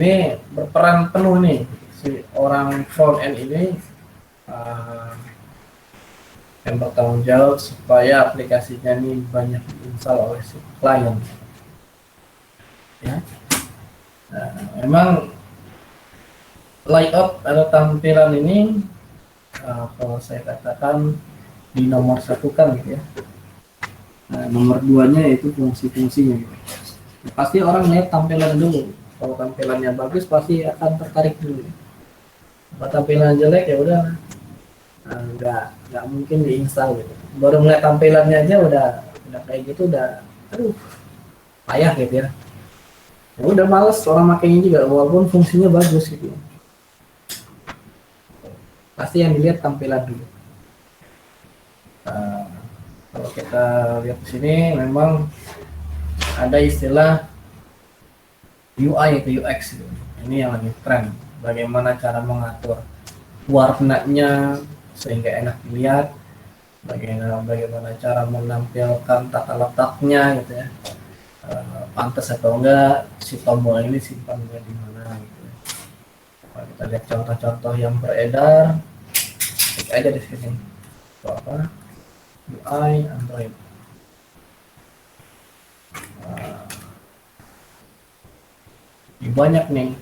Ini berperan penuh nih si orang front end ini, uh, yang bertanggung jawab supaya aplikasinya ini banyak diinstal oleh si klien. Ya, memang layout atau tampilan ini, kalau saya katakan di nomor satu kan gitu ya. Nomor duanya itu fungsi-fungsinya gitu. Pasti orang lihat tampilan dulu. Kalau tampilannya bagus pasti akan tertarik dulu. Kalau tampilan jelek ya udah, nggak mungkin diinstal gitu. Baru ngeliat tampilannya aja udah kayak gitu, udah aduh payah gitu ya. Ya udah males orang makainya juga walaupun fungsinya bagus gitu. Pasti yang dilihat tampilan dulu. Uh, Kalau kita lihat di sini memang ada istilah UI atau UX gitu. Ini yang lagi tren. Bagaimana cara mengatur warnanya sehingga enak dilihat, bagaimana cara menampilkan tata letaknya gitu ya, pantas atau enggak si tombol ini simpannya di mana gitu. Kalau kita lihat contoh-contoh yang beredar, klik aja di sini. Itu apa? UI Android. Banyak nih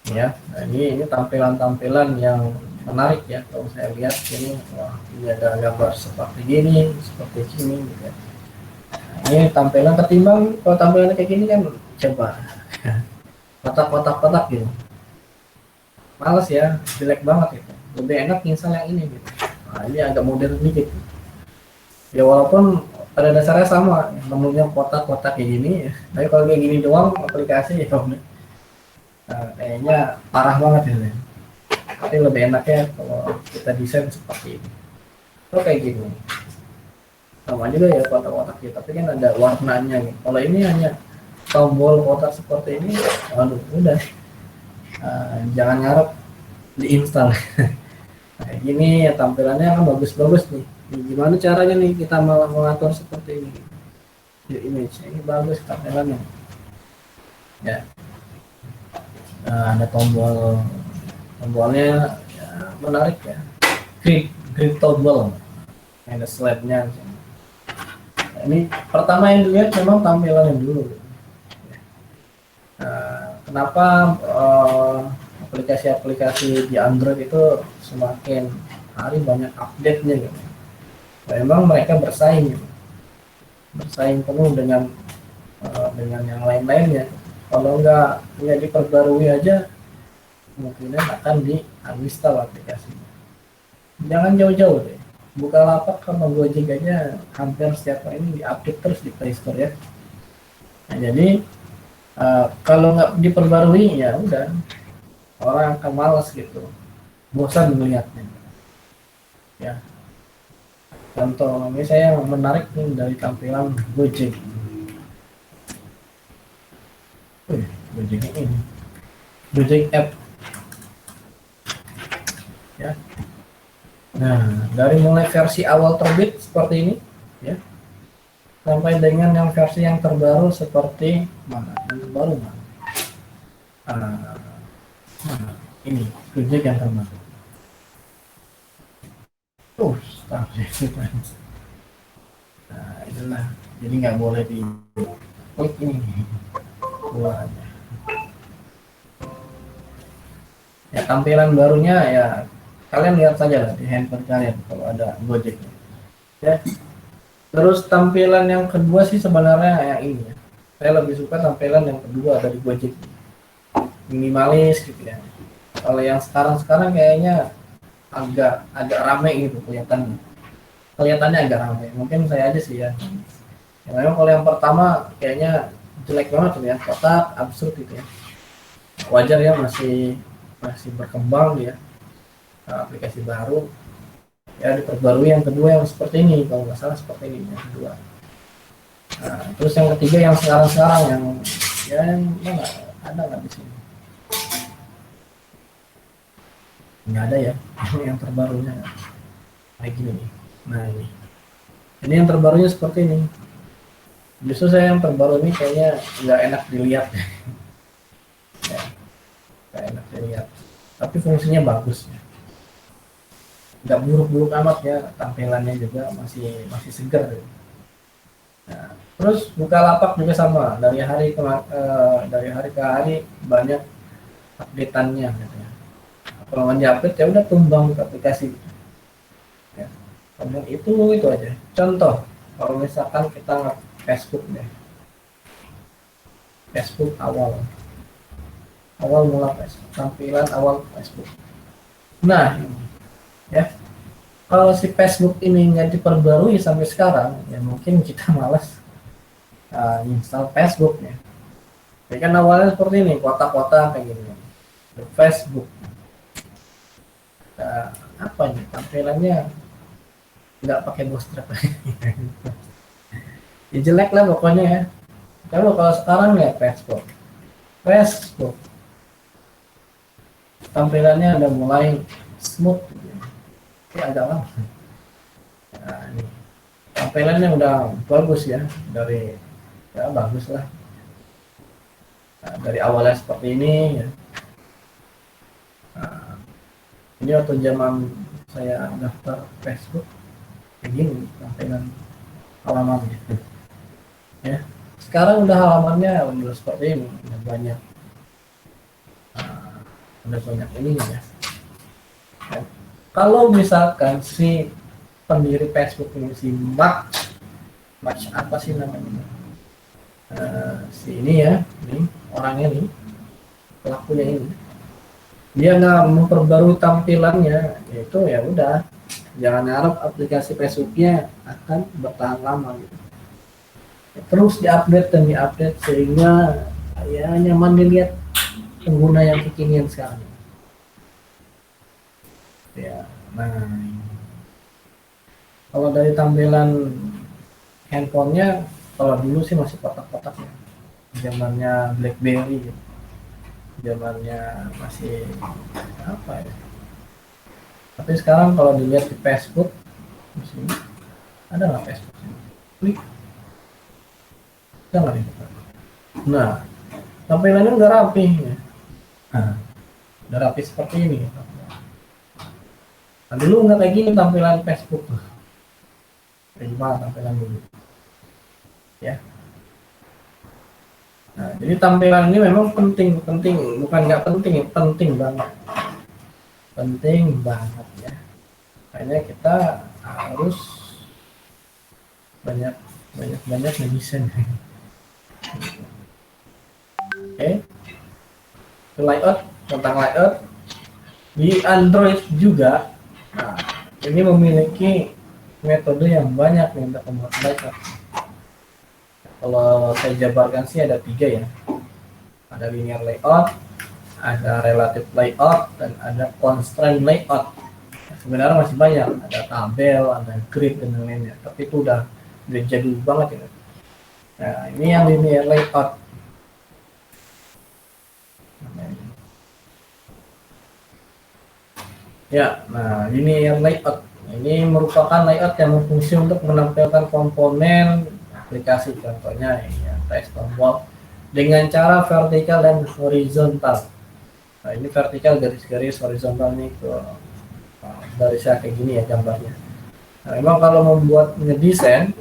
ya. Nah, ini tampilan-tampilan yang menarik ya. Kalau saya lihat ini, wah ini ada gambar seperti gini, seperti sini gitu ya. Nah, ini tampilan ketimbang kalau tampilannya kayak gini kan coba kotak-kotak gitu, males ya, jelek banget gitu. Lebih enak install yang ini gitu. Nah, ini agak modern dikit ya, walaupun pada dasarnya sama menunya kotak-kotak kayak gini ya. Tapi kalau kayak gini doang aplikasi ya, kayaknya parah banget ya. Tapi lebih enaknya kalau kita desain seperti ini. Kalau kayak gini sama juga ya kotak-kotak gitu, tapi kan ada warnanya gitu. Kalau ini hanya tombol kotak seperti ini, aduh udah, jangan ngarep diinstal. Kayak gini ya tampilannya kan bagus-bagus nih. Gimana caranya nih kita malah mengatur seperti ini? Di image ini bagus tampilannya. Ya, ada tombolnya ya, menarik ya. Grid tombol, ada slide-nya. Nah, ini pertama yang dilihat memang tampilannya dulu. Kenapa aplikasi-aplikasi di Android itu semakin hari banyak update-nya gitu. Memang mereka bersaing gitu. Bersaing penuh dengan yang lain-lainnya. Kalau nggak diperbarui aja, kemungkinan akan di-uninstall aplikasinya. Jangan jauh-jauh deh. Bukalapak sama Gojek aja hampir setiap hari ini diupdate terus di Play Store ya. Nah, jadi kalau nggak diperbarui ya udah, orang akan malas gitu, bosan melihatnya ya. Contoh ini saya menarik nih dari tampilan Gojek. Gojek ini Gojek app ya. Nah, dari mulai versi awal terbit seperti ini ya, sampai dengan yang versi yang terbaru seperti mana? Yang terbaru mana? Ini Gojek yang terbaru. Nah, itulah. Jadi nggak boleh di klik ini keluar aja. Ya, tampilan barunya ya kalian lihat saja lah di handphone kalian kalau ada Gojek ya. Terus tampilan yang kedua sih sebenarnya yang ini ya. Saya lebih suka tampilan yang kedua dari Gojek, minimalis gitu ya. Kalau yang sekarang kayaknya agak rame gitu kelihatannya agak rame. Mungkin saya aja sih ya. Memang kalau yang pertama kayaknya jelek banget tuh ya, kotak absurd gitu ya. Wajar ya, masih berkembang dia, aplikasi baru ya, diperbarui yang kedua yang seperti ini, kalau nggak salah seperti ini yang kedua. Nah, terus yang ketiga yang sekarang yang mana ada nggak di sini? Nggak ada ya. Yang terbarunya kayak gini nih. Nah, ini yang terbarunya seperti ini. Justru saya yang terbaru ini kayaknya nggak enak dilihat. kayak enak dilihat. Tapi fungsinya bagus ya. Nggak buruk-buruk amat ya, tampilannya juga masih masih segar. Ya. Nah, terus Bukalapak juga sama, dari hari ke hari banyak update-annya gitu ya. Kalau nggak diupdate ya udah tumbang ke aplikasi. Ya. Kemudian itu aja. Contoh, kalau misalkan kita Facebook deh, Facebook awal mula Facebook, tampilan awal Facebook. Nah, ya kalau si Facebook ini nggak diperbarui sampai sekarang, ya mungkin kita malas install Facebook ya. Jadi kan awalnya seperti ini, kotak-kotak kayak gini. Facebook, apa nih tampilannya nggak pakai bootstrap. Ya jelek lah pokoknya ya. Kalau sekarang ya Facebook tampilannya udah mulai smooth gitu. Ya agak lama. Nah, ini tampilannya udah bagus ya, dari ya bagus lah. Nah, dari awalnya seperti ini ya. Nah, ini waktu zaman saya daftar Facebook kayak gini tampilan halamannya ya. Sekarang udah halamannya udah seperti ini, udah banyak ini ya. Kalau misalkan si pendiri Facebook ini si Mark apa sih namanya, si ini ya, ini orangnya ini, pelakunya ini, dia nggak memperbarui tampilannya, itu ya udah, jangan harap aplikasi Facebooknya akan bertahan lama gitu. Terus diupdate dan diupdate sehingga ya nyaman dilihat pengguna yang kekinian sekarang. Ya, nah kalau dari tampilan handphonenya, kalau dulu sih masih kotak-kotak ya, zamannya BlackBerry gitu. Zamannya masih apa ya, tapi sekarang kalau dilihat di Facebook di sini ada nggak Facebook sini? Klik, jangan itu. Nah, tampilannya udah rapi ya. Nah, udah rapi seperti ini. Nah, dulu nggak kayak gini tampilan Facebook. Gimana tampilan dulu? Ya. Nah, jadi tampilan ini memang penting, bukan nggak penting, penting banget ya. Makanya kita harus banyak mendesain. Oke. Layout, tentang layout di Android juga. Nah, ini memiliki metode yang banyak nih untuk membuat layout. Kalau saya jabarkan sih ada 3 ya. Ada linear layout, ada relative layout, dan ada constraint layout. Sebenarnya masih banyak, ada tabel, ada grid dan lain-lainnya. Tapi itu udah jadul banget ya. Nah, ini yang linear layout. Ya, nah linear layout. Ini merupakan layout yang berfungsi untuk menampilkan komponen aplikasi, contohnya ya, text, tombol dengan cara vertikal dan horizontal. Nah, ini vertikal garis-garis, horizontal ini ke garisnya kayak gini ya gambarnya. Nah, memang kalau membuat ngedesain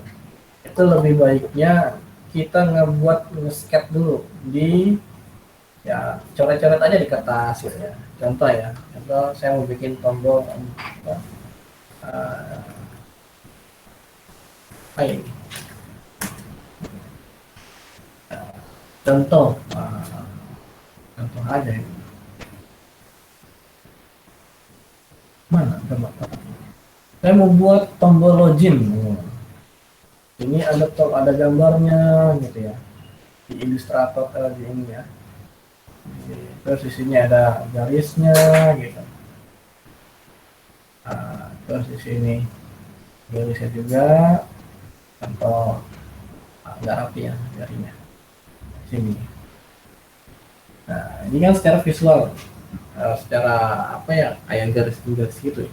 itu lebih baiknya kita nge-sketch dulu di ya, coret-coret aja di kertas gitu ya. Contoh ya, contoh saya mau bikin tombol ini. Contoh aja ini. Mana gambar? Saya mau buat tombol login. Ini ada gambarnya gitu ya. Di Illustrator di ini ya. Terus di sini ada garisnya gitu. Terus di sini garisnya juga, contoh agak rapi ya garisnya. Sini. Nah, ini kan secara visual, secara apa ya, kayak garis-garis gitu ya.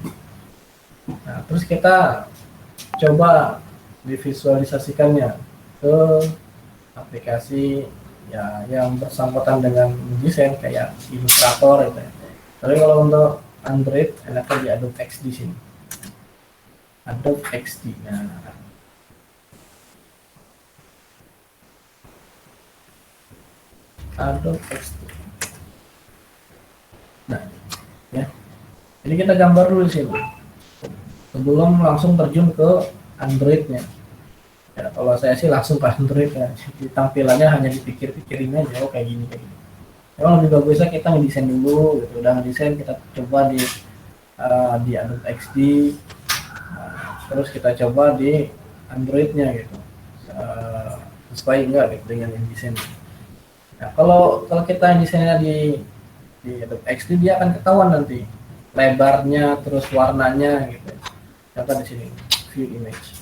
Nah, terus kita coba divisualisasikannya ke aplikasi ya yang bersangkutan dengan desain kayak Illustrator itu ya. Tapi kalau untuk Android enaknya di Adobe XD sini. Adobe XD. Nah, Adobe XD. Nah, ya. Jadi kita gambar dulu di sini. Sebelum langsung terjun ke Androidnya. Ya, kalau saya sih langsung ke Android ya. Di tampilannya hanya dipikir-pikirin aja, oh kayak gini kayak gini. Emang lebih bagusnya kita ngedesain dulu, gitu. Udah ngedesain kita coba di Adobe XD. Nah, terus kita coba di Androidnya gitu. Sesuai enggak gitu dengan yang desain. Nah, kalau kalau kita yang desainnya di Adobe XD dia akan ketahuan nanti lebarnya terus warnanya gitu. Contoh di sini view image.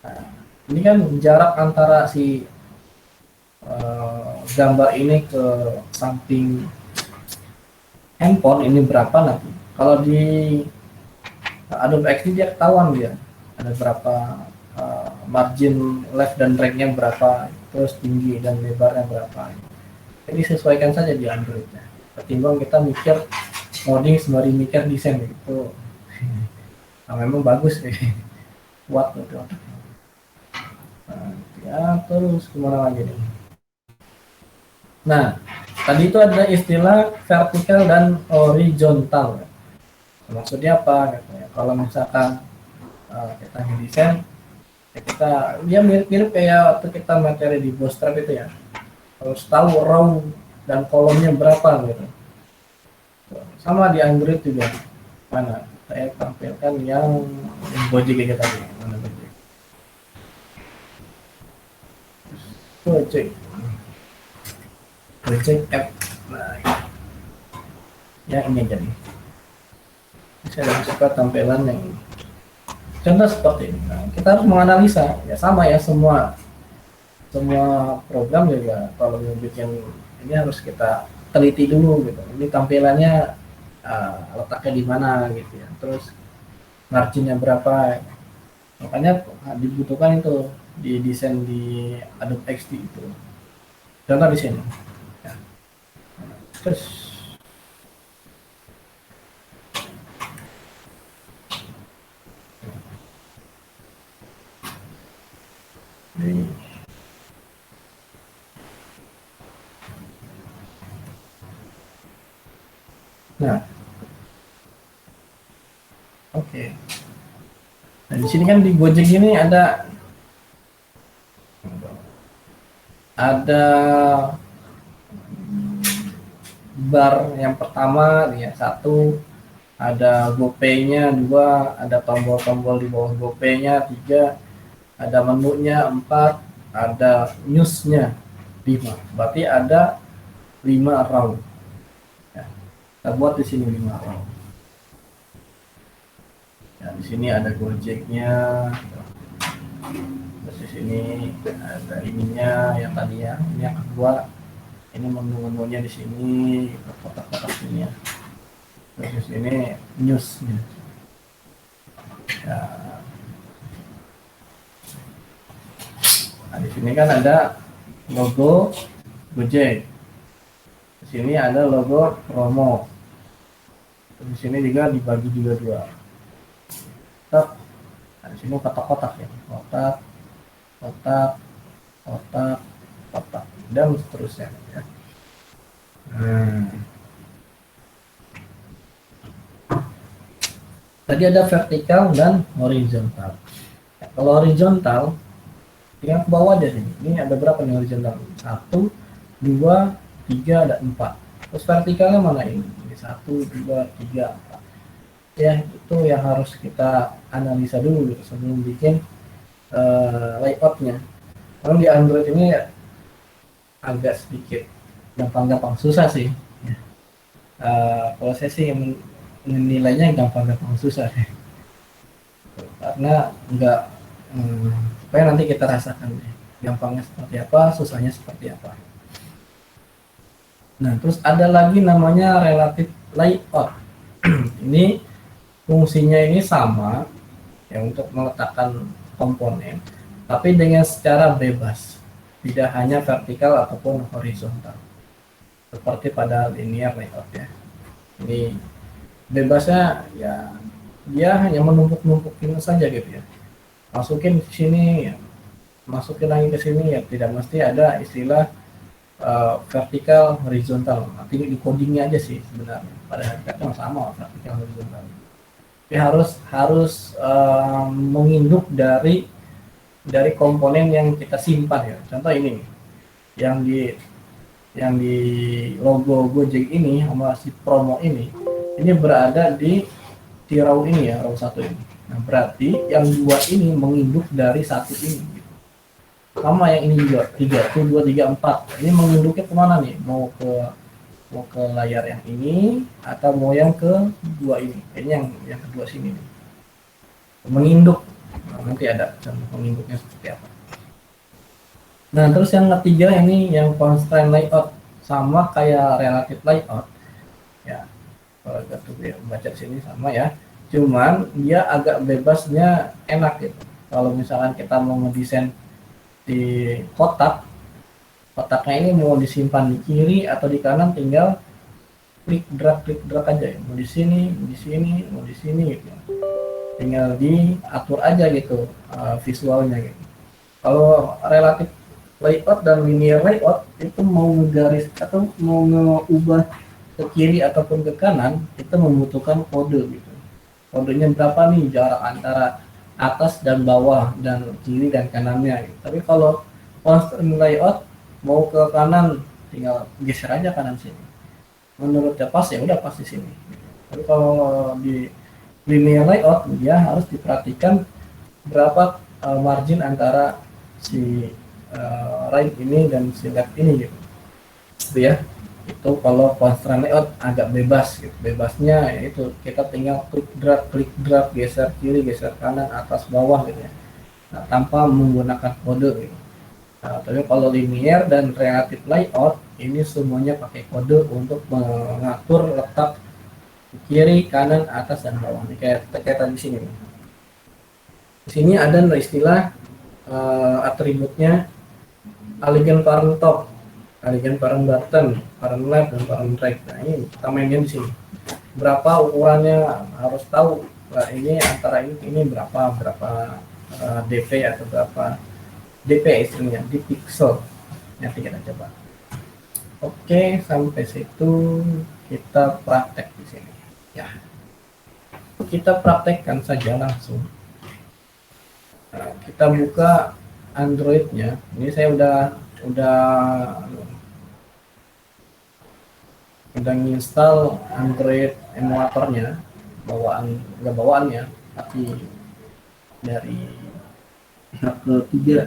Nah, ini kan jarak antara si gambar ini ke samping handphone ini berapa nanti. Kalau di Adobe XD dia ketahuan dia ada berapa margin left dan right-nya berapa, terus tinggi dan lebarnya berapa. Jadi sesuaikan saja di Android-nya. Ketimbang kita mikir coding sembari mikir desain itu. Nah, memang bagus sih. Kuat gitu. Nah, ya terus kemana lagi nih? Nah, tadi itu ada istilah vertikal dan horizontal. Maksudnya apa? Gitu ya. Kalau misalkan kita ngedesain, ya kita dia mirip-mirip kayak waktu kita materi di Bootstrap itu ya. Harus tahu row dan kolomnya berapa gitu. Sama di Android juga. Mana? Saya tampilkan yang Gojek kayak tadi. Mana Gojek? Gojek. Gojek app. Nah, ya ini jadi. Saya suka tampilan yang ini. Contoh seperti ini. Nah, kita harus menganalisa. Ya sama ya semua program juga kalau mau bikin ini harus kita teliti dulu gitu. Ini tampilannya letaknya di mana gitu ya. Terus marginnya berapa. Makanya dibutuhkan itu di desain di Adobe XD itu. Contoh di sini. Ya. Terus nah, oke. Nah, di sini kan di Gojek ini ada bar yang pertama ya satu, ada GoPay-nya 2, ada tombol-tombol di bawah GoPay-nya 3, ada menunya 4, ada news-nya 5. Berarti ada 5 row. Ya, kita buat di sini 5 row. Ya, di sini ada Gojek-nya. Terus di sini ada ininya yang tadi ya. Ini yang kedua. Ini menu-menunya di sini, kotak-kotak sini ya. Terus di sini news-nya. Ya. Nah, di sini kan ada logo Gojek. Di sini ada logo promo. Di sini juga dibagi juga 2. Nah, di sini kotak-kotak ya. Kotak, kotak, kotak, kotak, dan seterusnya ya. Tadi ada vertikal dan horizontal. Ya, kalau horizontal yang ke bawah aja sini. Ini ada berapa nih horizontal? 1, 2, 3, ada 4. Terus vertikalnya mana ini? Ini 1, 2, 3, 4. Ya, itu yang harus kita analisa dulu gitu, sebelum bikin layoutnya. Kalau di Android ini agak sedikit gampang-gampang susah sih. Kalau saya sih menilainya gampang-gampang susah ya. Karena enggak supaya nanti kita rasakan ya, gampangnya seperti apa, susahnya seperti apa. Nah, terus ada lagi namanya relative layout. Ini fungsinya ini sama ya untuk meletakkan komponen, tapi dengan secara bebas. Di tidak hanya vertikal ataupun horizontal seperti pada linear layout ya. Ini bebasnya ya, dia hanya menumpuk-numpukin saja gitu ya, masukin ke sini, masukin lagi ke sini ya, tidak mesti ada istilah vertikal horizontal. Nanti di codingnya aja sih sebenarnya, pada hakikatnya sama vertikal horizontal. Tapi harus menginduk dari komponen yang kita simpan ya. Contoh ini yang di logo Gojek ini sama si promo ini berada di raw ini ya, raw 1 ini. Nah, berarti yang 2 ini menginduk dari 1 ini. Sama yang ini juga, 3, 1, 2, 3, 4. Ini menginduknya kemana nih? Mau ke layar yang ini atau mau yang ke 2 ini? Kayaknya yang kedua sini nih. Menginduk. Nah, nanti ada contoh menginduknya seperti apa. Nah, terus yang ketiga ini yang constraint layout, sama kayak relative layout. Ya, kalau kita baca sini sama ya. Cuman dia agak bebasnya enak gitu. Kalau misalkan kita mau ngedesain di kotaknya ini mau disimpan di kiri atau di kanan, tinggal klik drag aja ya. Mau di sini, mau di sini gitu. Tinggal diatur aja gitu visualnya gitu. Kalau relative layout dan linear layout itu mau ngegaris atau mau ngeubah ke kiri ataupun ke kanan, itu membutuhkan kode gitu. Kodenya berapa nih jarak antara atas dan bawah dan kiri dan kanannya gitu. Tapi kalau constraint layout mau ke kanan, tinggal geser aja kanan sini. Menurutnya pas ya udah pas di sini. Tapi kalau di linear layout dia harus diperhatikan berapa margin antara si right ini dan si left ini gitu. Itu ya. Itu kalau constraint layout agak bebas gitu. Bebasnya yaitu kita tinggal klik drag, geser kiri, geser kanan, atas bawah gitu ya. Nah, tanpa menggunakan kode gitu. Nah, tapi kalau linear dan relative layout ini semuanya pakai kode untuk mengatur letak kiri, kanan, atas dan bawah. Ini kayak tadi di sini. Di sini ada istilah atributnya align parent top, align parent button, parent left, dan parent right. Nah, ini kita mainnya di sini. Berapa ukurannya harus tahu. Nah, ini antara ini berapa dp atau berapa dp istilahnya di pixel. Nanti kita coba. Oke, sampai situ kita praktek di sini. Ya, kita praktekkan saja langsung. Nah, kita buka Androidnya. Ini saya udah install Android emulatornya, nggak bawaannya, tapi dari pihak ketiga.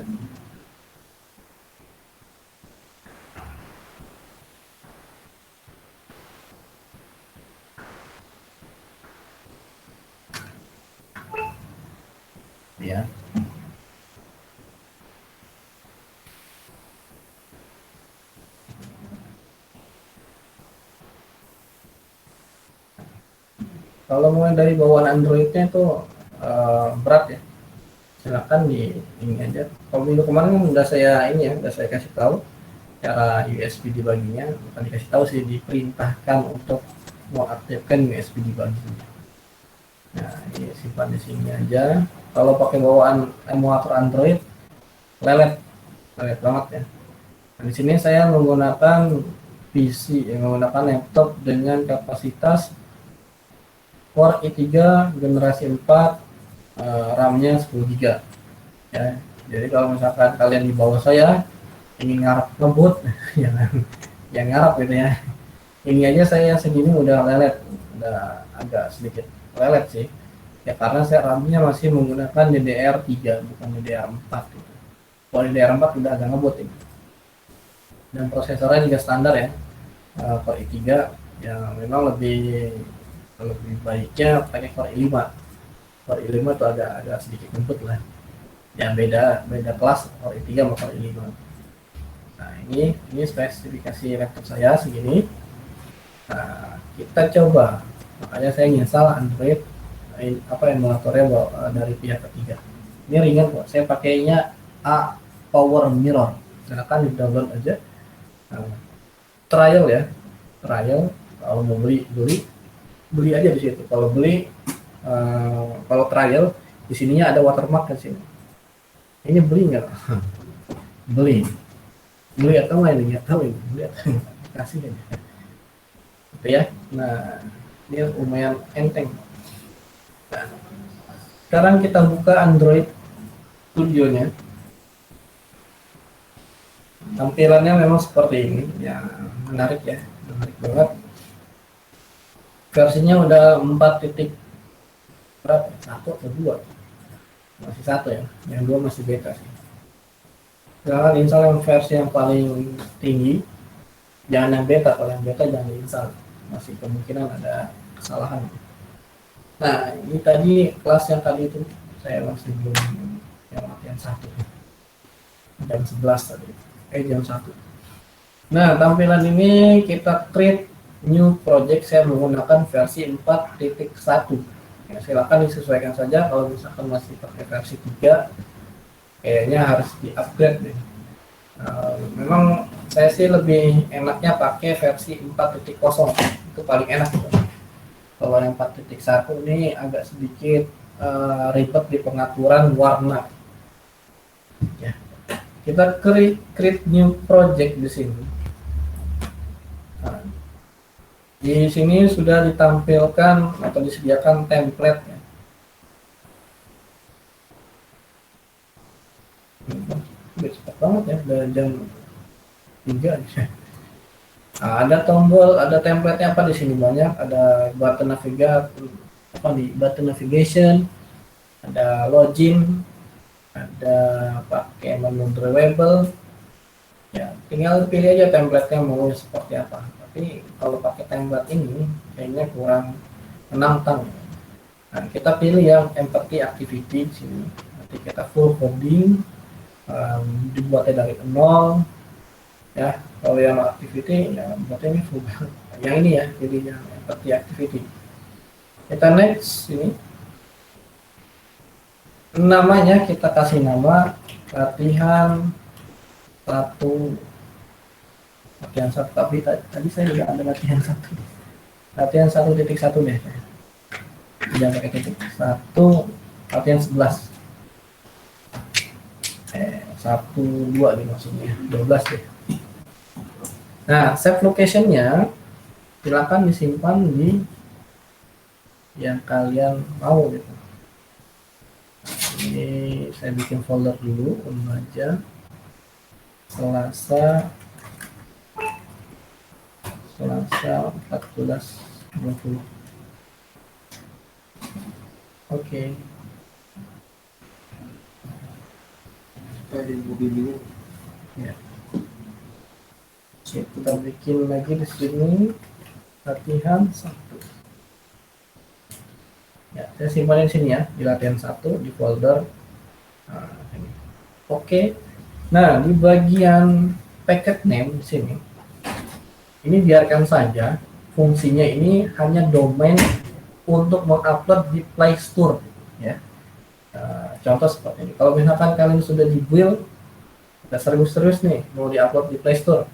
Ya. Kalau mulai dari bawaan Androidnya itu berat ya. Silakan di ini aja. Kalau minggu kemarin udah saya kasih tahu cara USB dibaginya, bukan dikasih tahu sih, diperintahkan untuk mengaktifkan USB dibaginya. Nah, ini simpan di sini aja. Kalau pakai bawaan emulator Android, lelet banget ya. Nah, di sini saya menggunakan PC, yang menggunakan laptop dengan kapasitas Core i3 generasi 4, RAM-nya 10 GB. Ya, jadi kalau misalkan kalian di bawah saya ingin ngarep ngebut, yang ngarep gitu ya. Ini aja saya segini udah lelet, udah agak sedikit lelet sih. Ya karena saya RAM-nya masih menggunakan DDR3 bukan DDR4 gitu. Kalau DDR4 udah agak ngebut ini. Dan prosesornya juga standar ya. Core i3 ya memang lebih baiknya pakai Core i5. Core i5 tuh agak sedikit ngebut lah. Ya beda kelas Core i3 sama Core i5. Nah, ini spesifikasi laptop saya segini. Nah, kita coba. Makanya saya install Android emulatornya dari pihak ketiga. Ini ringan kok. Saya pakainya A Power Mirror. Silakan di download aja. Nah, trial ya, trial. Kalau mau beli aja di situ. Kalau kalau trial di sininya ada watermark di sini. Ini beli nggak? Beli. Beli atau nggak ini? Nggak tahu ini. Beli atau nggak? Kasih aja. Gitu ya. Nah, ini lumayan enteng. Nah, sekarang kita buka Android Studio-nya. Tampilannya memang seperti ini. Ya, menarik ya. Menarik banget. Versinya udah 4 titik berapa? 1 atau 2? Masih 1 ya. Yang 2 masih beta sih. Jangan install yang versi yang paling tinggi, jangan yang beta. Kalau yang beta jangan diinstal, masih kemungkinan ada kesalahan. Nah, ini tadi kelas yang tadi itu saya masih belum yang latihan 1 jam 11 tadi, jam 1. Nah, tampilan ini kita create new project. Saya menggunakan versi 4.1 ya, silakan disesuaikan saja. Kalau misalkan masih pakai versi 3, kayaknya harus di-upgrade deh. Memang saya sih lebih enaknya pakai versi 4.0, itu paling enak gitu. Kalau yang 4.1 ini agak sedikit ribet di pengaturan warna. Ya. Kita create new project di sini. Nah, di sini sudah ditampilkan atau disediakan template ya. Cepat banget ya, udah jam 3 aja. Nah, ada tombol, ada template-nya apa di sini banyak, ada button navigation, ada login, ada pakai menu drawable. Ya, tinggal pilih aja template-nya mau seperti apa. Tapi kalau pakai template ini kayaknya kurang menantang. Nah, kita pilih yang empathy activity di sini. Nanti kita full coding. Dibuatnya dari 0 ya. Kalau yang activity ya buatnya ini full. Yang ini ya, jadi yang empathy activity. Kita next ini, namanya kita kasih nama latihan 1. Tapi tadi saya juga ada latihan 1 titik 1 deh, jangan pakai titik 1, latihan 11. 1, 2 nih maksudnya, 12 deh. Nah, save location-nya silakan disimpan di yang kalian mau gitu. Ini saya bikin folder dulu, remaja Selasa 14.20. Oke. Ya. Oke, kita bikin lagi di sini latihan 1. Ya, saya simpan di sini ya, di latihan 1 di folder. Nah, ini. Oke. Nah, di bagian packet name di sini, ini biarkan saja fungsinya ini hanya domain untuk mengupload di Play Store ya. Contoh seperti ini. Kalau misalkan kalian sudah di build, udah serius nih mau diupload di Play Store,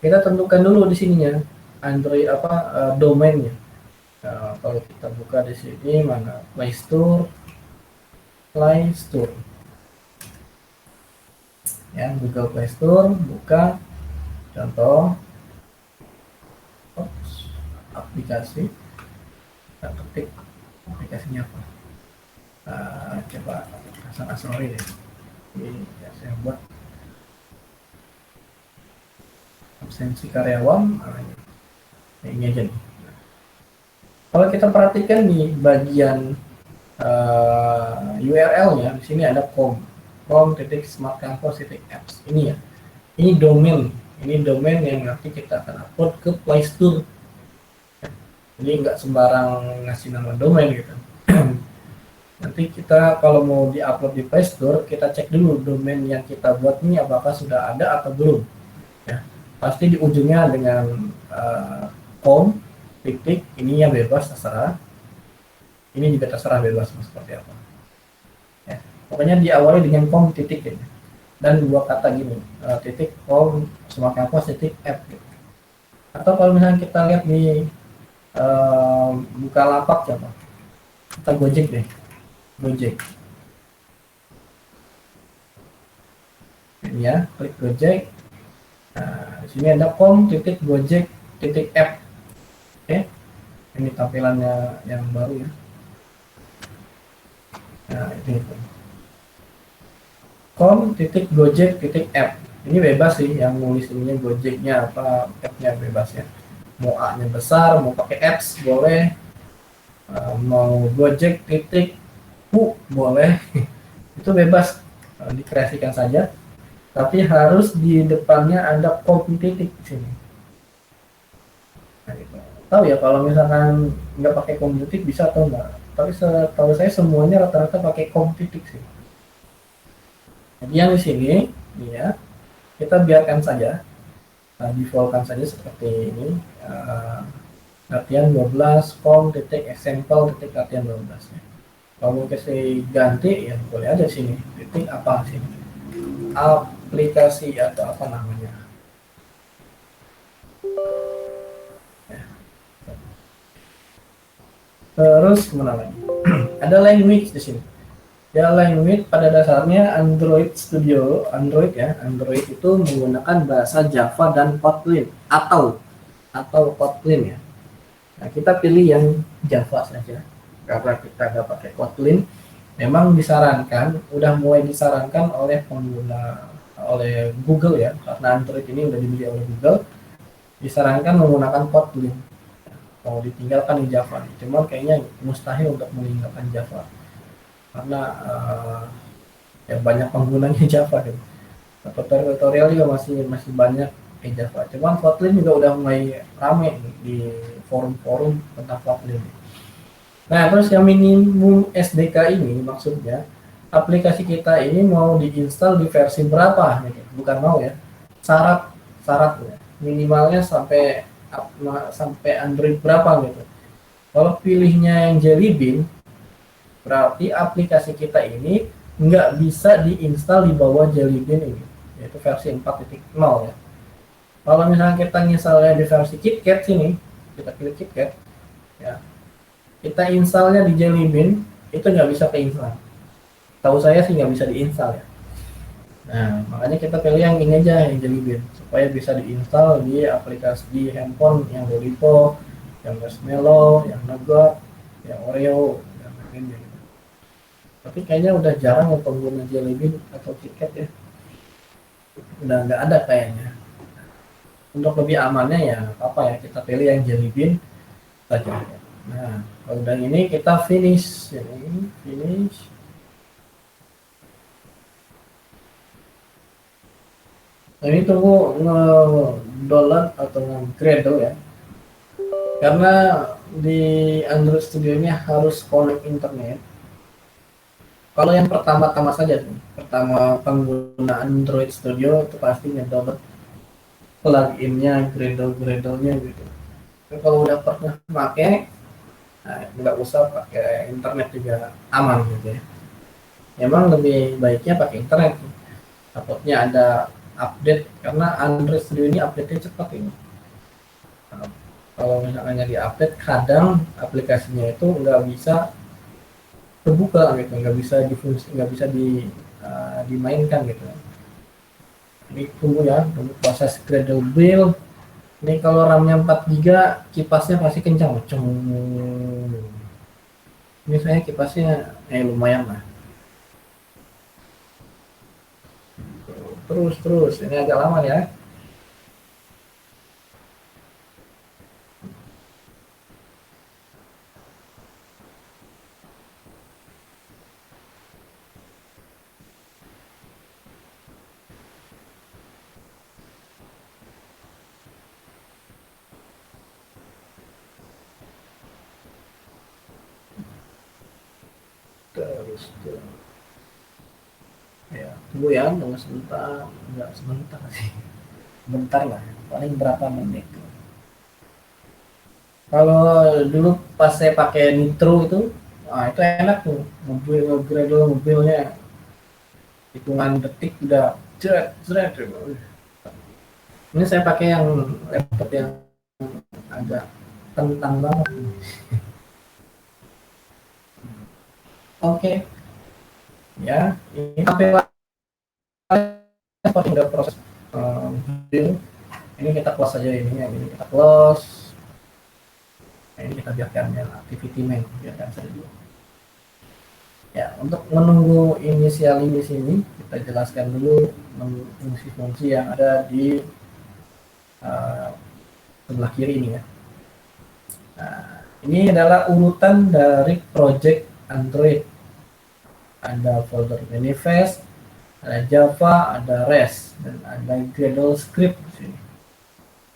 kita tentukan dulu di sininya Android domainnya. Kalau kita buka di sini mana Play Store ya, Google Play Store, buka contoh aplikasi, kita ketik aplikasinya apa. Coba sorry deh, ini ya, saya buat absensi karyawan. Ini aja nih. Kalau kita perhatikan di bagian URL-nya, di sini ada com.smartcampus.apps. Ini ya, ini domain yang nanti kita akan upload ke Play Store. Jadi nggak sembarang ngasih nama domain gitu. Nanti kita kalau mau diupload di Play Store, kita cek dulu domain yang kita buat ini apakah sudah ada atau belum. Ya, pasti di ujungnya dengan com titik, ini ya bebas terserah. Ini juga terserah bebas seperti apa. Ya, pokoknya diawali dengan com titik ya. dan dua kata gini, titik com semua kampus titik app gitu. Atau kalau misalnya kita lihat di Bukalapak coba, kita Gojek deh, Gojek ini ya, klik Gojek. Nah, di sini ada com titik Gojek titik app. Oke, ini tampilannya yang baru ya. Nah, ini com titik Gojek titik app. Ini bebas sih, yang nulis ini Gojeknya apa, app-nya bebas ya. Mau A-nya besar, mau pakai apps boleh, mau Gojek titik U boleh. Itu bebas, dikreasikan saja. Tapi harus di depannya ada com titik di sini. Nah, gitu. Tahu ya kalau misalkan nggak pakai com titik bisa atau enggak? Tapi setahu saya semuanya rata-rata pakai com titik sih. Jadi yang di sini, ya kita biarkan saja, defaultkan saja seperti ini. Latihan 12 com titik example titik latihan 12 ya. Kalau mau kasih ganti ya boleh aja sini titik apa sini aplikasi atau apa namanya ya. Terus kemana lagi? Ada language di sini ya. Language pada dasarnya Android Studio, Android ya, Android itu menggunakan bahasa Java dan Kotlin atau Kotlin ya. Nah, kita pilih yang Java saja karena kita nggak pakai Kotlin. Memang disarankan, udah mulai disarankan oleh pengguna, oleh Google ya, karena Android ini udah dimiliki oleh Google, disarankan menggunakan Kotlin. Mau ditinggalkan di Java, cuman kayaknya mustahil untuk meninggalkan Java karena ya banyak penggunanya Java gitu. Tutorial juga masih banyak di Java. Cuman Kotlin juga udah mulai rame di forum-forum tentang Kotlin. Nah, terus yang minimum SDK ini maksudnya aplikasi kita ini mau diinstal di versi berapa gitu. Bukan mau ya. Syarat ya. Minimalnya sampai Android berapa gitu. Kalau pilihnya yang Jelly Bean, berarti aplikasi kita ini nggak bisa diinstal di bawah Jelly Bean ini, yaitu versi 4.0 ya. Kalau misalnya kita installnya di versi KitKat sini, kita pilih KitKat ya, kita installnya di Jelly Bean itu nggak bisa keinstall. Tahu saya sih nggak bisa diinstal ya. Nah, makanya kita pilih yang ini aja, yang Jelly Bean, supaya bisa diinstal di aplikasi di handphone yang Lolipo, yang Marshmallow, yang Nugget, yang Oreo, dan lain-lain gitu. Tapi kayaknya udah jarang yang pengguna Jelly Bean atau KitKat ya. Udah nggak ada kayaknya. Untuk lebih amannya ya apa ya, kita pilih yang Jelly Bean saja. Nah, kalau udah ini kita finish, ini finish. Nah, ini tunggu nge-download atau nge-gradle ya. Karena di Android Studio ini harus connect internet. Kalau yang pertama-tama saja nih, pertama pengguna Android Studio itu pasti nge-download plugin-nya, gradle-nya gitu. Tapi kalau udah pernah pakai, nah, nggak usah pakai internet juga aman gitu ya. Memang lebih baiknya pakai internet. Takutnya ada update karena Android Studio ini update-nya cepat ini. Nah, kalau misalnya di update kadang aplikasinya itu nggak bisa terbuka gitu, nggak bisa dimainkan gitu. Ini tunggu ya, tunggu proses Gradle build. Ini kalau RAM-nya 4 GB, kipasnya pasti kencang. Ini saya kipasnya lumayan lah. Terus ini agak lama ya. Terus ya tunggu ya, tunggu sebentar, nggak sebentar sih, bentar lah, paling berapa menit. Kalau dulu pas saya pakai Nitro itu, nah itu enak tuh, mobilnya hitungan detik udah Jret. Ini saya pakai yang laptop yang agak kentang banget. Oke, ya ini sampai udah proses build. Ini kita close aja ini kita close. Nah, ini kita biarkan ya activity main, biarkan saja dulu. Ya, untuk menunggu inisial ini sini, kita jelaskan dulu fungsi-fungsi yang ada di sebelah kiri ini ya. Nah, ini adalah urutan dari project Android. Ada folder manifest, ada Java, ada REST, dan ada Gradle script di sini.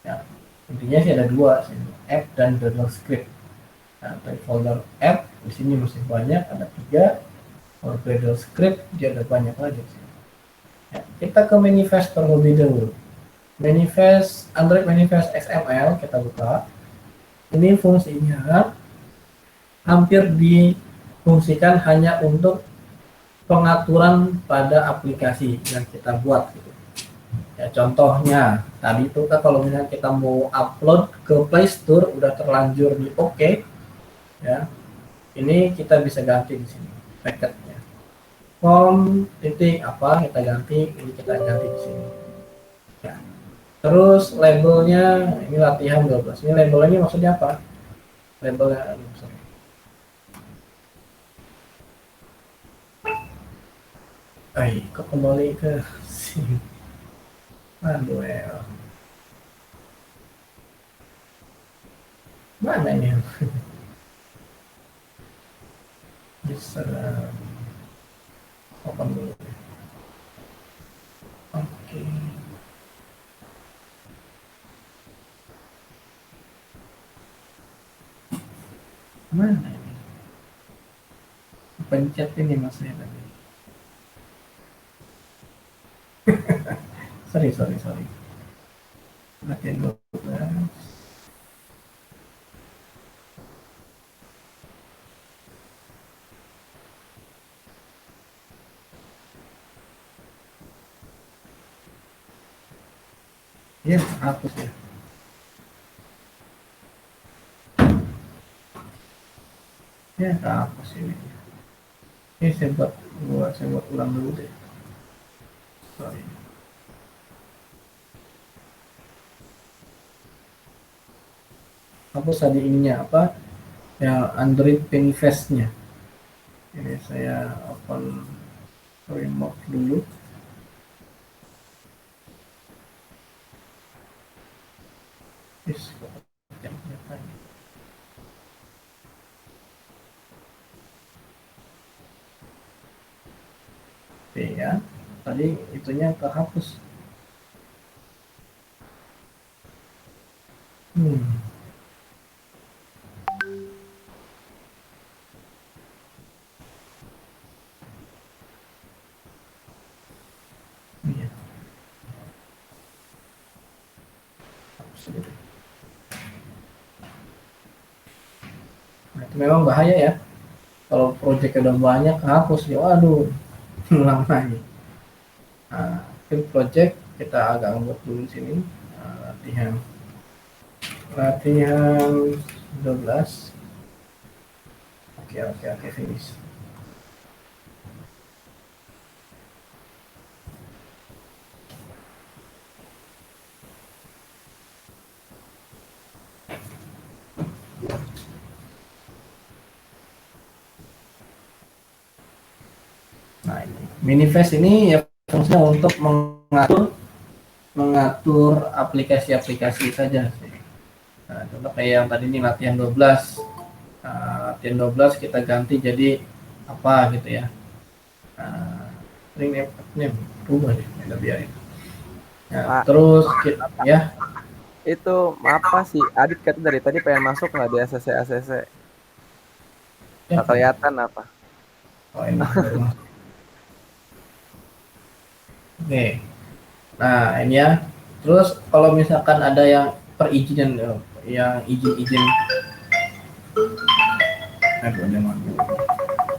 Ya, intinya sih ada dua sini, app dan Gradle script. Nah, dari folder app di sini masih banyak, ada 3. Kalau Gradle script dia ada banyak lagi sih. Ya, kita ke manifest terlebih dahulu. Manifest Android manifest XML kita buka. Ini fungsinya hampir difungsikan hanya untuk pengaturan pada aplikasi yang kita buat gitu. Ya, contohnya tadi itu kan kalau misalnya kita mau upload ke Play Store udah terlanjur di OK ya. Ini kita bisa ganti di sini packetnya. Form titik apa kita ganti, ini kita ganti di sini. Ya. Terus labelnya ini latihan 12. Ini labelnya maksudnya apa? Labelnya kok kembali ke sini. Aduh ya. Mana ini? Bisa open dulu. Oke. Mana ini? Pencet ini maksudnya tadi. sorry. Latihan 12. Ya, hapus ya. Ya, hapus ini. Ini saya buat ulang dulu deh. Sorry. Hapus tadi ininya apa? Ya, Android manifest-nya. Ini saya open remote dulu. Oke ya, tadi itunya kehapus. Iya. Nah, itu memang bahaya ya. Kalau proyek udah banyak hapus ya, waduh, ulang lagi. Nah, itu project kita agak buat dulu sini. Nah, latihan 12. Oke, finish. Nah, ini manifest ini ya fungsinya untuk mengatur aplikasi-aplikasi saja. Nah, contoh kayak yang tadi ini latihan 12. Nah, latihan 12 kita ganti jadi apa gitu ya. String name rubah deh, kita biarin. Ya, terus ya. Itu apa sih? Adit kata dari tadi pengen masuk nggak di ACC? Nggak kelihatan apa? Oh, ini baru masuk. Oke. Nah, ini ya. Terus kalau misalkan ada yang perizinan yang izin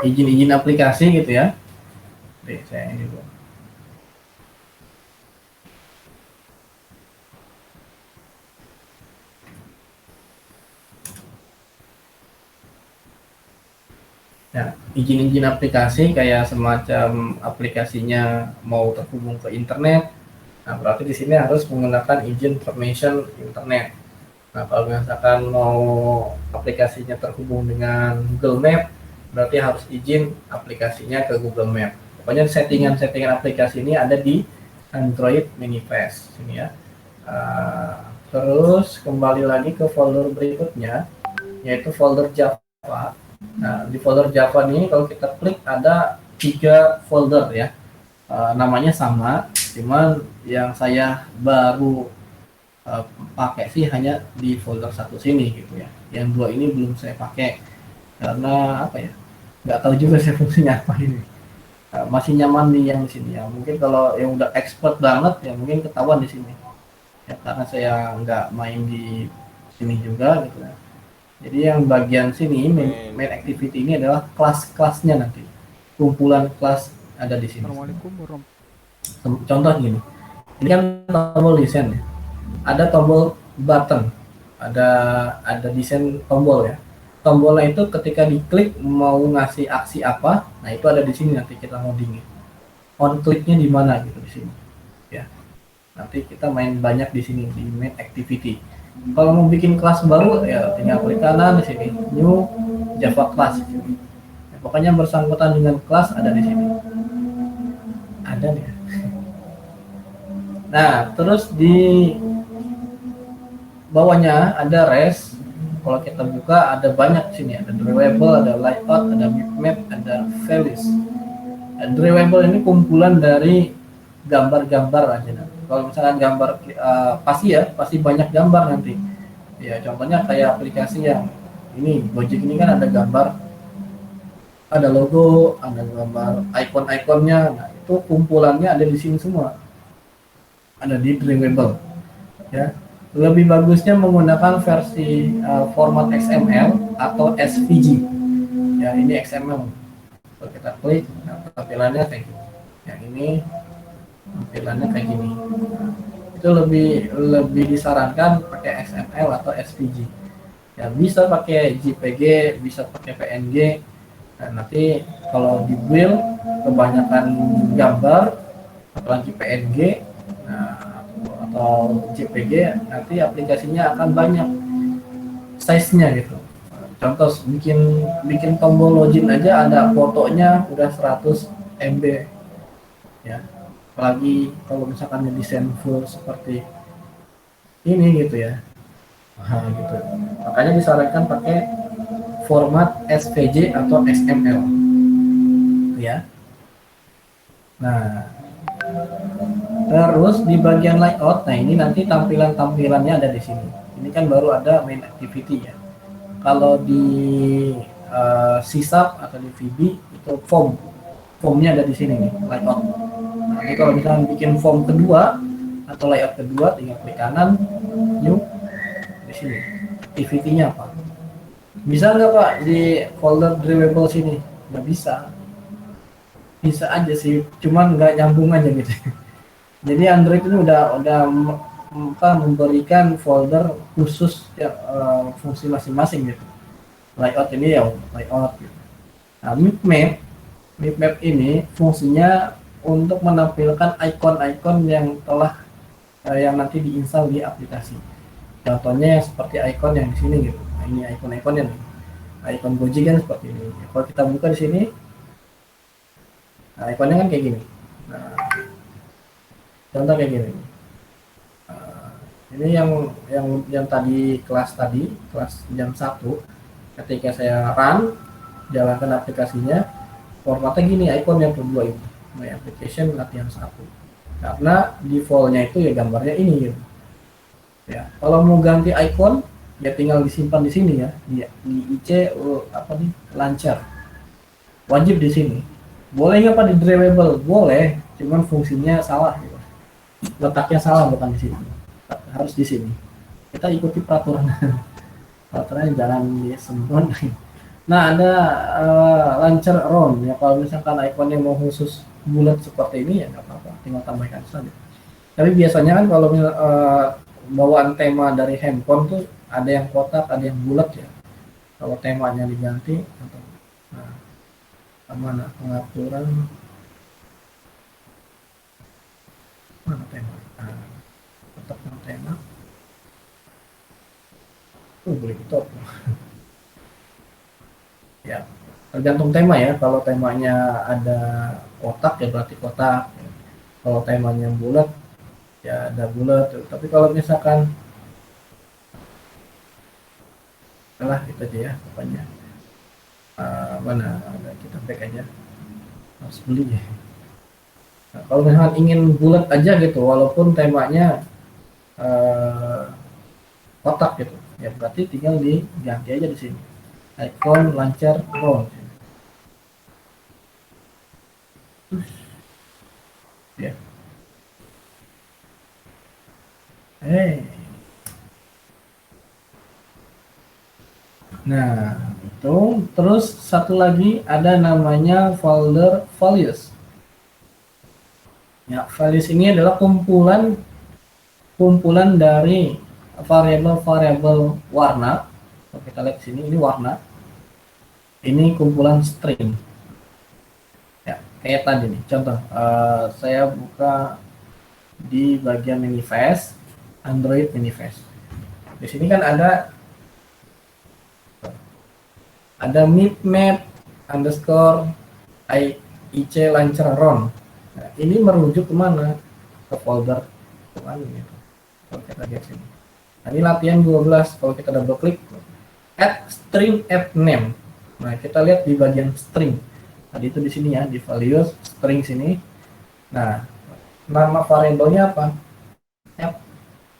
izin aplikasi gitu ya. Oke, saya ini dulu. Ya, izin-izin aplikasi kayak semacam aplikasinya mau terhubung ke internet. Nah, berarti di sini harus menggunakan izin permission internet. Nah, kalau misalkan mau aplikasinya terhubung dengan Google Map, berarti harus izin aplikasinya ke Google Map. Pokoknya settingan-settingan aplikasi ini ada di Android Manifest sini ya. Terus kembali lagi ke folder berikutnya, yaitu folder Java. Nah, di folder Java ini kalau kita klik ada 3 folder ya. Namanya sama, cuman yang saya baru pakai sih hanya di folder satu sini gitu ya. Yang 2 ini belum saya pakai karena apa ya? Nggak tahu juga saya fungsinya apa ini. Masih nyaman di yang di sini ya. Mungkin kalau yang udah expert banget ya mungkin ketahuan di sini. Ya karena saya nggak main di sini juga gitu ya. Jadi yang bagian sini main activity ini adalah kelas-kelasnya nanti. Kumpulan kelas ada di sini. Assalamualaikum warahmatullahi. Contoh gini. Ini kan tombol desain ya. Ada tombol button. Ada desain tombol ya. Tombolnya itu ketika diklik mau ngasih aksi apa, nah itu ada di sini nanti kita ngodingin. On kliknya di mana gitu di sini. Ya. Nanti kita main banyak di sini di main activity. Kalau mau bikin kelas baru ya tinggal klik kanan di sini new Java class. Ya, pokoknya bersangkutan dengan kelas ada di sini. Ada nih. Nah, terus di bawahnya ada res. Kalau kita buka ada banyak di sini, ada drawable, ada layout, ada bitmap, ada values. Dan drawable ini kumpulan dari gambar-gambar aja nanti. Kalau misalkan gambar pasti banyak gambar nanti. Ya contohnya kayak aplikasi yang ini Gojek ini kan ada gambar, ada logo, ada gambar icon-iconnya. Nah itu kumpulannya ada di sini semua. Ada di drawable. Ya lebih bagusnya menggunakan versi format XML atau SVG. Ya ini XML. Kalau kita klik, nah, tampilannya kayak gini. Yang ini tampilannya kayak gini. Nah, itu lebih disarankan pakai XML atau SVG. Ya bisa pakai JPG, bisa pakai PNG. Nah, nanti kalau di build kebanyakan gambar, apalagi PNG, nah, atau JPG, nanti aplikasinya akan banyak size-nya gitu. Contoh bikin tombol login aja ada fotonya udah 100 MB ya. Apalagi kalau misalkan desain full seperti ini gitu ya. Nah, gitu. Makanya disarankan pakai format SVG atau XML ya. Nah, terus di bagian layout, nah ini nanti tampilannya ada di sini. Ini kan baru ada main activity ya. Kalau di C# atau di VB itu formnya ada di sini nih, layout. Nanti kalau misalnya bikin form kedua atau layout kedua, tinggal klik kanan, new, di sini. Activity-nya apa? Bisa nggak Pak di folder drawable sini? Nggak bisa. Bisa aja sih, cuman nggak nyambung aja gitu. Jadi Android ini udah memberikan folder khusus ya, fungsi masing-masing gitu. Layout ini ya layout gitu. Nah, bitmap ini fungsinya untuk menampilkan icon-icon yang telah yang nanti diinstal di aplikasi. Contohnya seperti icon yang di sini gitu. Nah, ini icon-iconnya nih. Icon Gojek kan seperti ini. Kalau kita buka di sini, nah ikonnya kan kayak gini. Nah, contoh kayak gini. Ini yang tadi kelas jam 1 ketika saya run jalankan aplikasinya formatnya gini, icon yang kedua ini my application latihan 1 karena defaultnya itu ya gambarnya ini gitu. Ya kalau mau ganti icon ya tinggal disimpan di sini ya di IC launcher wajib di sini. Boleh nggak Pak di drawable? Boleh, cuman fungsinya salah gitu. Letaknya salah, bukan di sini. Harus di sini. Kita ikuti peraturan. Peraturannya jangan disemprot. Nah, ada launcher ROM ya. Kalau misalkan ikonnya mau khusus bulat seperti ini ya nggak apa-apa, tinggal tambahkan saja. Tapi biasanya kan kalau bawaan tema dari handphone tuh ada yang kotak, ada yang bulat ya. Kalau temanya diganti, nah, mana pengaturan, mana tema, tetap tema, boleh stop ya, tergantung tema ya. Kalau temanya ada kotak ya berarti kotak, kalau temanya bulat ya ada bulat. Tapi kalau misalkan salah itu aja ya pokoknya, mana ada, kita back aja, harus beli ya. Nah, kalau misalkan ingin bulat aja gitu walaupun temanya uh, kotak gitu ya, berarti tinggal diganti aja di sini icon launcher roll ya. Nah itu, terus satu lagi ada namanya folder values ya. Values ini adalah kumpulan dari variabel-variabel warna. Kalau kita lihat sini ini warna, ini kumpulan string ya, kayak tadi nih contoh, saya buka di bagian manifest, Android manifest. Di sini kan ada mipmap underscore ic launcher ron. Nah, ini merujuk kemana? Ke folder kemana gitu. Kalau kita lihat sini. Nah, ini latihan 12. Kalau kita double klik, add string add name. Nah, kita lihat di bagian string. Tadi itu di sini ya, di values string sini. Nah, nama variabelnya apa? Add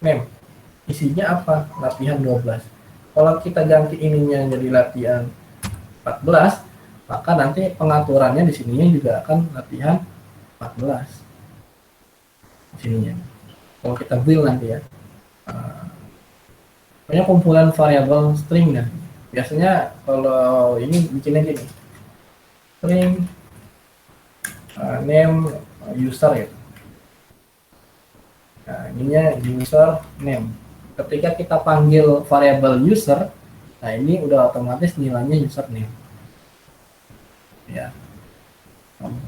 name. Isinya apa? Latihan 12. Kalau kita ganti ininya jadi latihan 14, maka nanti pengaturannya di sininya juga akan latihan 14 di sininya. Kalau kita build nanti ya, pokoknya kumpulan variabel string. Nah biasanya kalau ini bikinnya gini, string name user ya. Nah ininya user name. Ketika kita panggil variabel user, nah ini udah otomatis nilainya username ya.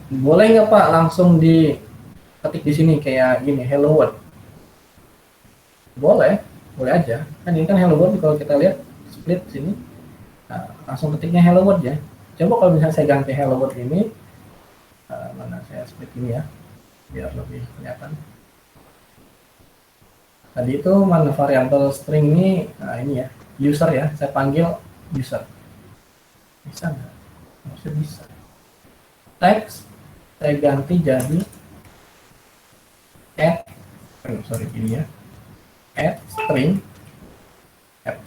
Boleh nggak Pak langsung diketik di sini kayak gini, hello world? Boleh, boleh aja. Kan ini kan hello world, kalau kita lihat split sini, nah, langsung ketiknya hello world ya. Coba kalau misalnya saya ganti hello world ini, mana saya split ini ya, biar lebih kelihatan. Tadi itu mana variabel string ini, nah ini ya, user ya, saya panggil user. Bisa nggak? Harusnya bisa. Text saya ganti jadi add, ini ya, add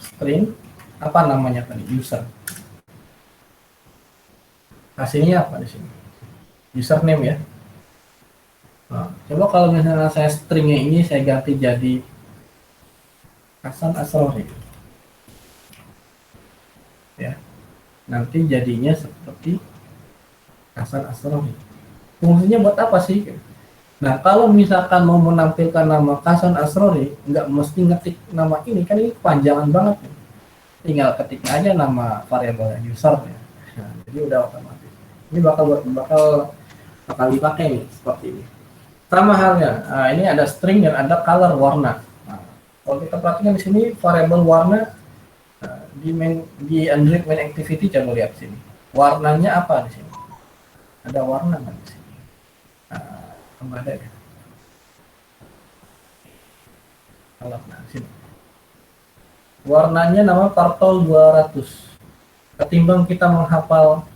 string apa namanya tadi, user. Hasilnya apa di sini? Username ya. Nah, coba kalau misalnya saya stringnya ini saya ganti jadi Hasan Asrori ya, nanti jadinya seperti Hasan Asrori. Fungsinya buat apa sih? Nah kalau misalkan mau menampilkan nama Hasan Asrori, nggak mesti ngetik nama ini, kan ini kepanjangan banget, tinggal ketik aja nama variabel user ya. Nah, jadi udah otomatis. Ini bakal dipakai nih seperti ini. Sama halnya, nah, ini ada string dan ada color warna. Nah, kalau kita perhatikan di sini variabel warna, di Android main activity, coba lihat sini. Warnanya apa di sini? Ada warna nggak di sini? Nah, ada ya. Kalau sini. Warnanya nama Purple 200. Ketimbang kita menghafal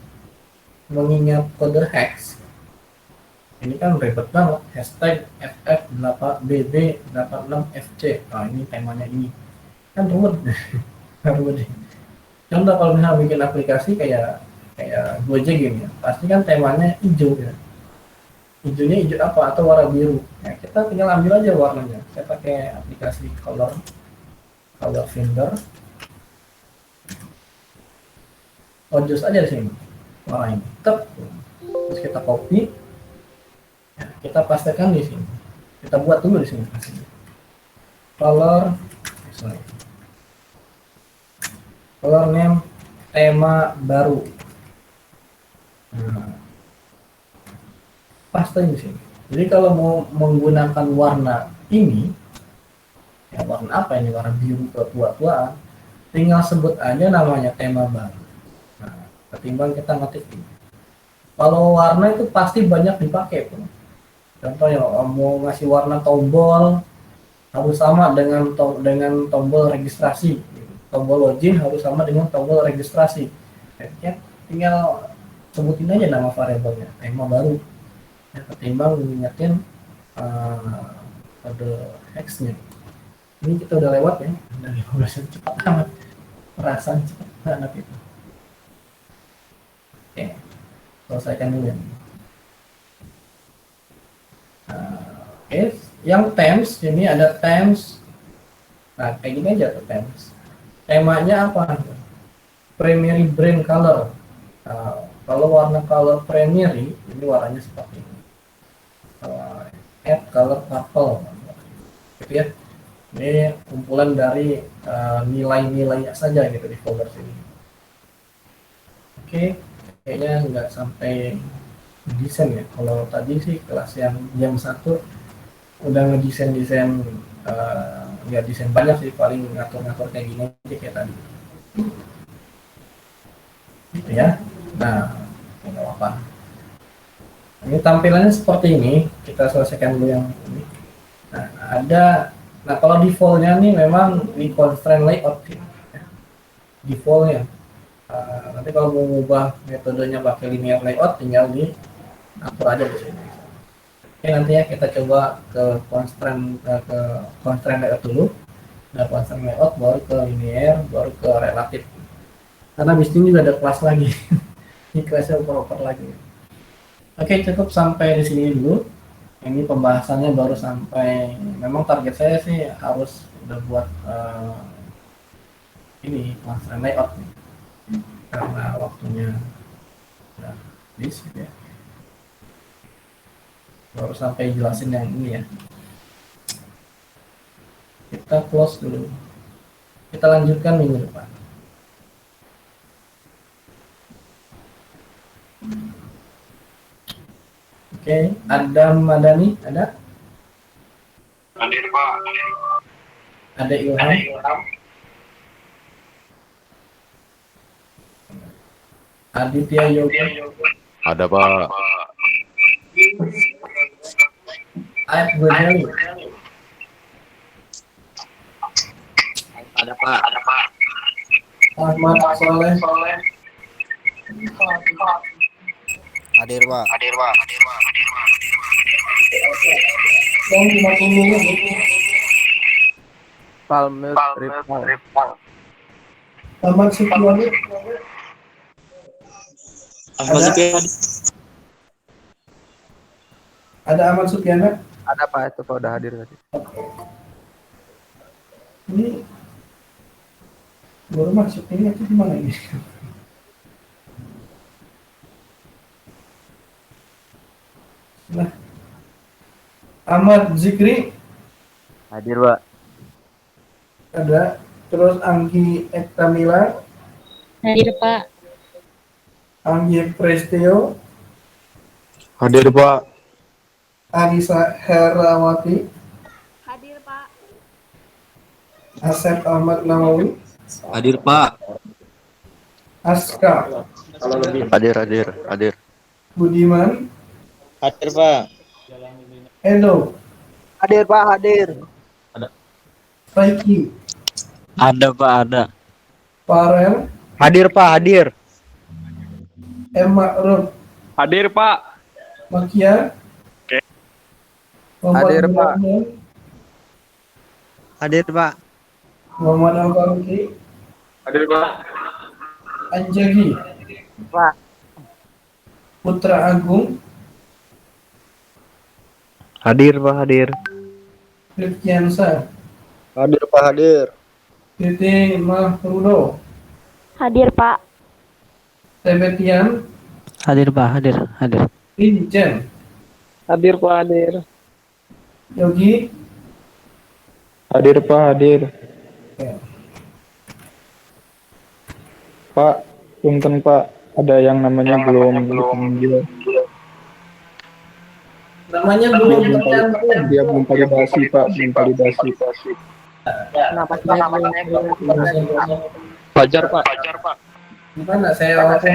mengingat kode hex, ini kan ribet banget, hashtag ff8bb86fc. Nah ini temanya ini kan rumit. Rumit. Contoh kalau misalnya bikin aplikasi kayak Gojek gini ya, pasti kan temanya hijau ya. Hijaunya hijau apa, atau warna biru ya, kita tinggal ambil aja warnanya. Saya pakai aplikasi color finder, adjust aja di sini warna ini, terus kita copy ya, kita pastekan di sini, kita buat dulu di sini color name tema baru. Nah, custom di sini. Jadi kalau mau menggunakan warna ini, ya warna apa ini, warna biru tua-tua, tinggal sebut aja namanya tema baru. Nah, ketimbang kita ngetik ini. Kalau warna itu pasti banyak dipakai tuh. Contohnya mau ngasih warna tombol harus sama dengan tombol registrasi. Tombol login harus sama dengan tombol registrasi. Ya, tinggal sebutin aja nama variabelnya, tema baru. Ya, ketimbang ngingetin kode hexnya. Ini kita udah lewat ya, udah 15 menit, cepat amat, perasaan cepat banget itu. Oke, selesaikan dulu ya. Oke, yang themes ini ada themes. Nah, kayak gini aja tuh themes. Temanya apa? Primary brand color. Kalau warna color primary ini warnanya seperti ini. Add color purple, gitu ya. Ini kumpulan dari nilai-nilainya saja gitu di folder sini. Oke, kayaknya nggak sampai desain ya. Kalau tadi sih kelas yang jam 1 udah ngedesain nggak desain banyak sih, paling ngatur-ngatur kayak gini aja kayak tadi. Gitu ya. Nah, nggak apa-apa. Ini tampilannya seperti ini. Kita selesaikan dulu yang ini. Nah, kalau defaultnya nih memang di constraint layout ya. Defaultnya. Nanti kalau mau mengubah metodenya pakai linear layout tinggal di atur aja di sini. Oke, nanti ya kita coba ke constraint layout dulu. Nah, constraint layout baru ke linear, baru ke relatif. Karena di sini juga ada kelas lagi. Ini kelasnya proper lagi. Oke, cukup sampai di sini dulu. Ini pembahasannya baru sampai, memang target saya sih harus udah buat ini constraint layout nih. Karena waktunya udah habis gitu ya. Baru sampai jelasin yang ini ya. Kita close dulu. Kita lanjutkan minggu depan. Oke, Adam Madani ada? Hadir Pak. Ada Ilham? Aditya Yoga? Ada Pak. Aib Gojali? Ada Pak. Ahmad Soleh? Hadir Pak. Yang 50 Palmut Ripal. Ahmad Sukiani? Ada Ahmad Sukiana? Ada Pak, itu Pak udah hadir tadi. Ini baru masuk ini atau gimana ini? Nah, Ahmad Zikri Hadir Pak. ada, terus Anggi Ektamila, Hadir Pak. Anggi Prestio, Hadir Pak. Anissa Herawati, Hadir Pak. Asep Ahmad Nawawi, Hadir Pak. Aska, Hadir. Budiman, Hadir Pak. Edo, Hadir Pak, hadir. Saiki, Ada Pak, ada. Farel, Hadir Pak, hadir. Emma Rup, Hadir Pak. Makia, Muhammad Hadir, Pak. Burhan, Hadir Pak. Muhammad Al-Faruqi, Hadir Pak. Anjagi, Pak. Putra Agung, Hadir Pak, hadir. Rifkiansa, Hadir Pak, hadir. Titi Mahrudo, Hadir Pak. Sebetian, Hadir Pak, hadir. Vincent, Hadir Pak, hadir. Yogi, Hadir Pak, hadir. ya. Pak, punten Pak, ada yang namanya belum dipanggil. Namanya Dia belum belum tercantum. dia belum validasi Pak, belum validasi. Kenapa saya belum Fajar Pak. Gimana saya walaupun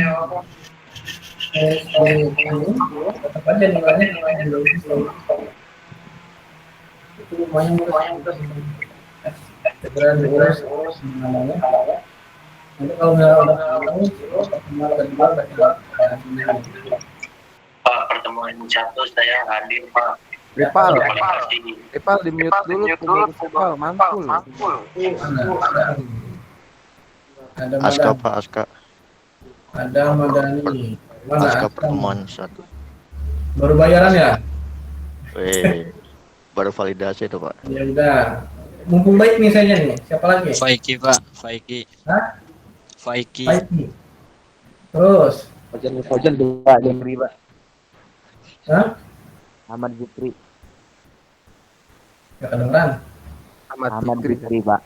tetap aja nilainya belum sesuai. Itu lumayan segera diurus namanya. Nanti kalau udah ketemu pertemuan kedua berarti Pak, pertemuan satu saya hadir Pak. Ripal, Terima kasih. Ripal di mute dulu, Ripal, mantul. ada Aska Madani, Pak, Aska. ada Madani. Mana Aska Aska? pertemuan satu. Baru bayaran ya? Baru validasi itu Pak. Ya udah. Mumpung baik nih saya nih. Siapa lagi? Faiki Pak, Faiki. Hah? Faiki. Baik nih. Terus, Fajar Pak, Jemri Pak. hah? Ahmad Zikri. Gak kedengeran. Ahmad Zikri Pak.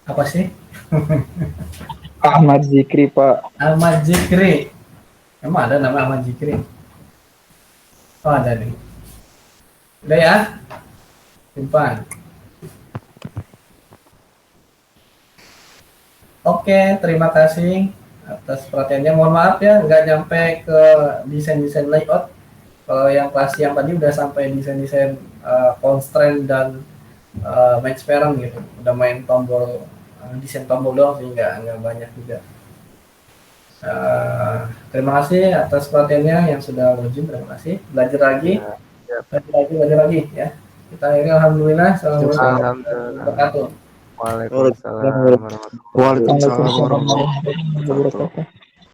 Apa sih? Ahmad Zikri Pak. Ahmad Zikri. Emang ada nama Ahmad Zikri? Oh ada nih. Udah ya? Simpan. Oke, terima kasih atas perhatiannya. Mohon maaf ya, nggak nyampe ke desain-desain layout. Kalau yang kelas yang tadi udah sampai desain-desain constraint dan match parent gitu. Udah main tombol desain tombol doang sih, nggak banyak juga. Terima kasih atas perhatiannya yang sudah login. Terima kasih. Belajar lagi, belajar lagi ya. Kita akhirnya alhamdulillah. Assalamualaikum warahmatullahi wabarakatuh. Waalaikumsalam warahmatullahi wabarakatuh. Waalaikumsalam Waalaikumsalam warahmatullahi wabarakatuh.